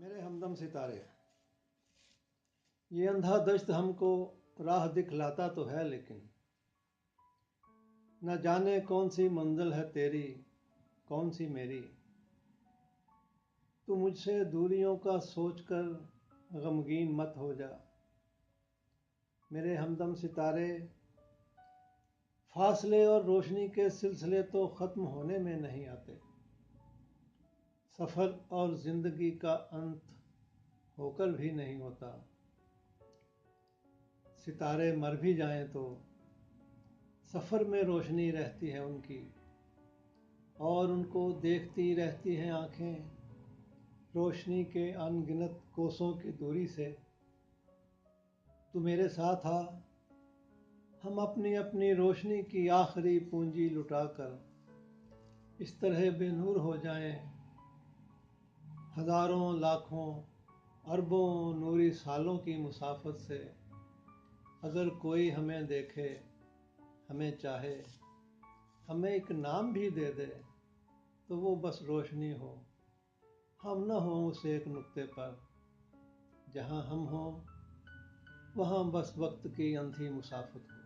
میرے ہمدم ستارے، یہ اندھا دشت ہم کو راہ دکھلاتا تو ہے، لیکن نہ جانے کون سی منزل ہے تیری، کون سی میری۔ تو مجھ سے دوریوں کا سوچ کر غمگین مت ہو جا۔ میرے ہمدم ستارے، فاصلے اور روشنی کے سلسلے تو ختم ہونے میں نہیں آتے، سفر اور زندگی کا انت ہو کر بھی نہیں ہوتا۔ ستارے مر بھی جائیں تو سفر میں روشنی رہتی ہے ان کی، اور ان کو دیکھتی رہتی ہیں آنکھیں روشنی کے ان گنت کوسوں کی دوری سے۔ تو میرے ساتھ آ، ہم اپنی اپنی روشنی کی آخری پونجی لٹا کر اس طرح بے نور ہو جائیں، ہزاروں لاکھوں اربوں نوری سالوں کی مسافت سے۔ اگر کوئی ہمیں دیکھے، ہمیں چاہے، ہمیں ایک نام بھی دے دے، تو وہ بس روشنی ہو، ہم نہ ہوں اس ایک نقطے پر۔ جہاں ہم ہوں وہاں بس وقت کی اندھی مسافت ہو۔